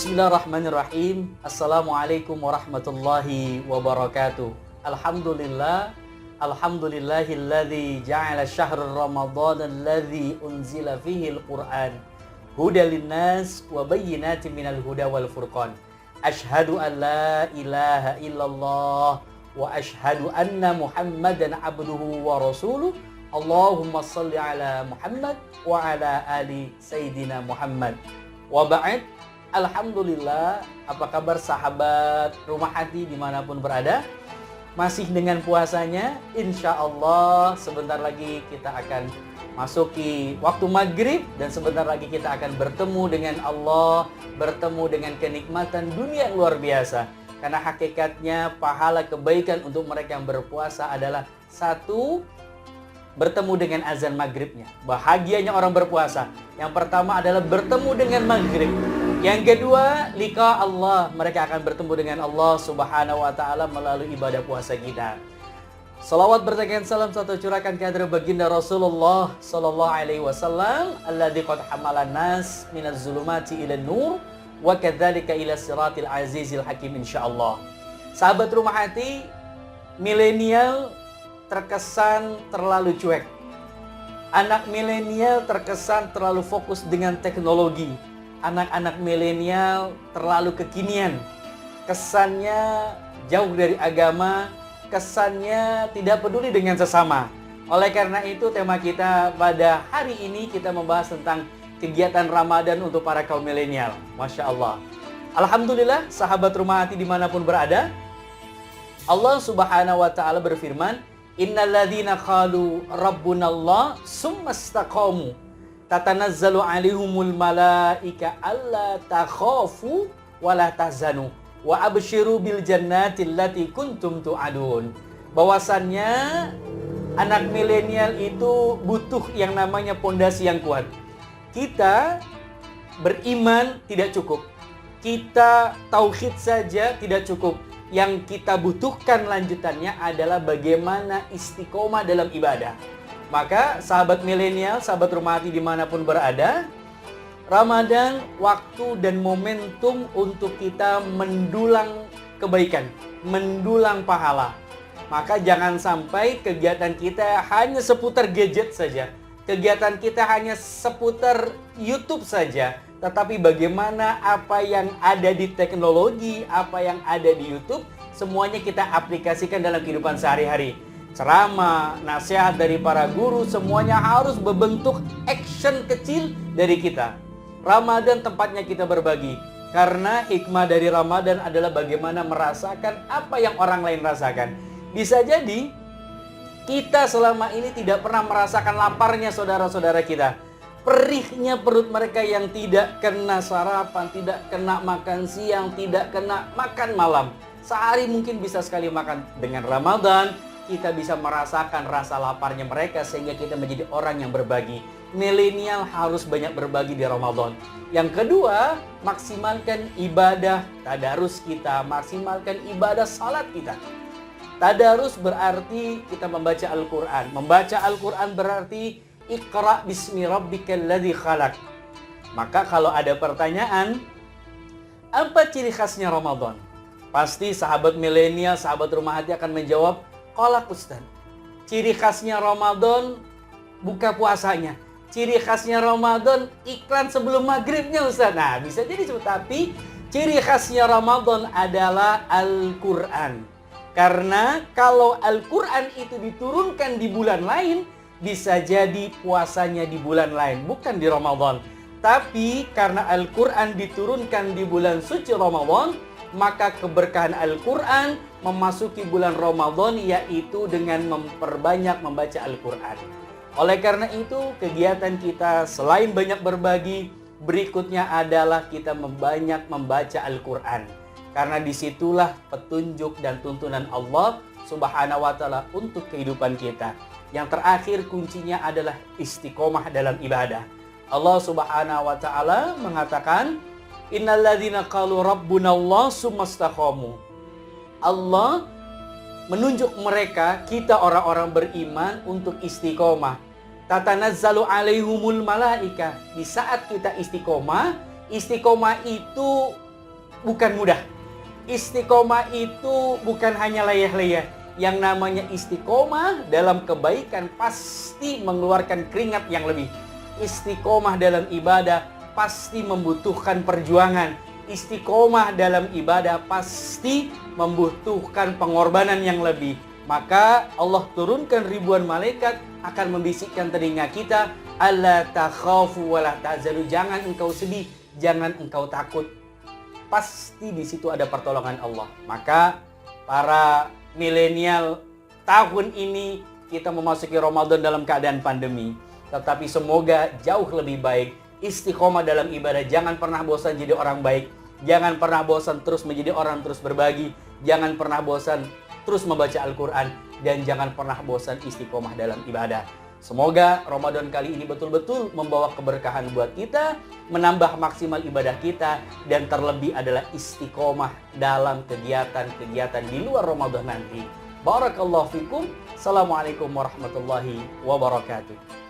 Bismillahirrahmanirrahim. Assalamualaikum warahmatullahi wabarakatuh. Alhamdulillahilladzi ja'ala syahrul ramadhan alladzi unzila fihi al-Qur'an hudan linnas wa bayyinatin minal huda wal furqan. Asyhadu an la ilaha illallah wa asyhadu anna Muhammadan abduhu wa rasuluh. Allahumma salli ala Muhammad wa ala ali Sayyidina Muhammad. Wa ba'd. Alhamdulillah, apa kabar sahabat Rumah Hati dimanapun berada? Masih dengan puasanya, insya Allah sebentar lagi kita akan masuki waktu maghrib dan sebentar lagi kita akan bertemu dengan Allah, bertemu dengan kenikmatan dunia yang luar biasa. Karena hakikatnya pahala kebaikan untuk mereka yang berpuasa adalah satu, bertemu dengan azan maghribnya. Bahagianya orang berpuasa. Yang pertama adalah bertemu dengan maghrib. Yang kedua, liqa Allah. Mereka akan bertemu dengan Allah subhanahu wa ta'ala melalui ibadah puasa kita. Salawat bertekan salam satu curahkan ke hadrat baginda Rasulullah sallallahu alaihi wasallam alladzi qad hamalan nas minaz zulumati ila nur wa kadzalika ila siratil azizil hakim insyaallah. Sahabat Rumah Hati, milenial terkesan terlalu cuek. Anak milenial terkesan terlalu fokus dengan teknologi. Anak-anak milenial terlalu kekinian. Kesannya jauh dari agama, kesannya tidak peduli dengan sesama. Oleh karena itu tema kita pada hari ini kita membahas tentang kegiatan Ramadan untuk para kaum milenial. Masya Allah. Alhamdulillah, sahabat Rumah Hati dimanapun berada, Allah subhanahu wa ta'ala berfirman, innalladzina qalu rabbunallah summa istaqamu tatanazzalu alaihumul malaika alla takhafu wala tahzanu wa abshiru bil jannati allati kuntum tu'adun. Bahwasannya anak milenial itu butuh yang namanya pondasi yang kuat. Kita beriman tidak cukup. Kita tauhid saja tidak cukup. Yang kita butuhkan lanjutannya adalah bagaimana istiqomah dalam ibadah. Maka sahabat milenial, sahabat Rumah Hati dimanapun berada, Ramadan waktu dan momentum untuk kita mendulang kebaikan, mendulang pahala. Maka jangan sampai kegiatan kita hanya seputar gadget saja. Kegiatan kita hanya seputar YouTube saja. Tetapi bagaimana apa yang ada di teknologi, apa yang ada di YouTube, semuanya kita aplikasikan dalam kehidupan sehari-hari. Ceramah, nasihat dari para guru, semuanya harus berbentuk action kecil dari kita. Ramadan tempatnya kita berbagi. Karena hikmah dari Ramadan adalah bagaimana merasakan apa yang orang lain rasakan. Bisa jadi kita selama ini tidak pernah merasakan laparnya saudara-saudara kita. Perihnya perut mereka yang tidak kena sarapan, tidak kena makan siang, tidak kena makan malam. Sehari mungkin bisa sekali makan. Dengan Ramadan, kita bisa merasakan rasa laparnya mereka sehingga kita menjadi orang yang berbagi. Milenial harus banyak berbagi di Ramadan. Yang kedua, maksimalkan ibadah tadarus kita, maksimalkan ibadah salat kita. Tadarus berarti kita membaca Al-Quran. Membaca Al-Quran berarti Iqra bismi rabbikal ladzi khalaq. Maka kalau ada pertanyaan, apa ciri khasnya Ramadan? Pasti sahabat milenial, sahabat Rumah Hati akan menjawab, qalaq Ustaz. Ciri khasnya Ramadan buka puasanya. Ciri khasnya Ramadan iklan sebelum maghribnya Ustaz. Nah, bisa jadi tapi ciri khasnya Ramadan adalah Al-Quran. Karena kalau Al-Quran itu diturunkan di bulan lain, bisa jadi puasanya di bulan lain, bukan di Ramadan. Tapi karena Al-Quran diturunkan di bulan suci Ramadan, maka keberkahan Al-Quran memasuki bulan Ramadan, yaitu dengan memperbanyak membaca Al-Quran. Oleh karena itu, kegiatan kita selain banyak berbagi, berikutnya adalah kita membanyak membaca Al-Quran. Karena disitulah petunjuk dan tuntunan Allah subhanahu wa ta'ala untuk kehidupan kita. Yang terakhir kuncinya adalah istiqomah dalam ibadah. Allah subhanahu wa ta'ala mengatakan, innalladzina qalu rabbunallah summa istaqamu. Allah menunjuk mereka, kita orang-orang beriman untuk istiqomah. Tatanazzalu alaihumul malaika. Di saat kita istiqomah, istiqomah itu bukan mudah. Istiqomah itu bukan hanya leyeh-leyeh. Yang namanya istiqomah dalam kebaikan pasti mengeluarkan keringat yang lebih. Istiqomah dalam ibadah pasti membutuhkan perjuangan. Istiqomah dalam ibadah pasti membutuhkan pengorbanan yang lebih. Maka Allah turunkan ribuan malaikat akan membisikkan telinga kita, alla takhafu wa la tahzanu, jangan engkau sedih, jangan engkau takut. Pasti di situ ada pertolongan Allah. Maka para milenial, tahun ini kita memasuki Ramadan dalam keadaan pandemi. Tetapi semoga jauh lebih baik. Istiqomah dalam ibadah, jangan pernah bosan jadi orang baik. Jangan pernah bosan terus menjadi orang terus berbagi. Jangan pernah bosan terus membaca Al-Quran. Dan jangan pernah bosan istiqomah dalam ibadah. Semoga Ramadan kali ini betul-betul membawa keberkahan buat kita, menambah maksimal ibadah kita, dan terlebih adalah istiqomah dalam kegiatan-kegiatan di luar Ramadan nanti. Barakallahu fikum. Assalamualaikum warahmatullahi wabarakatuh.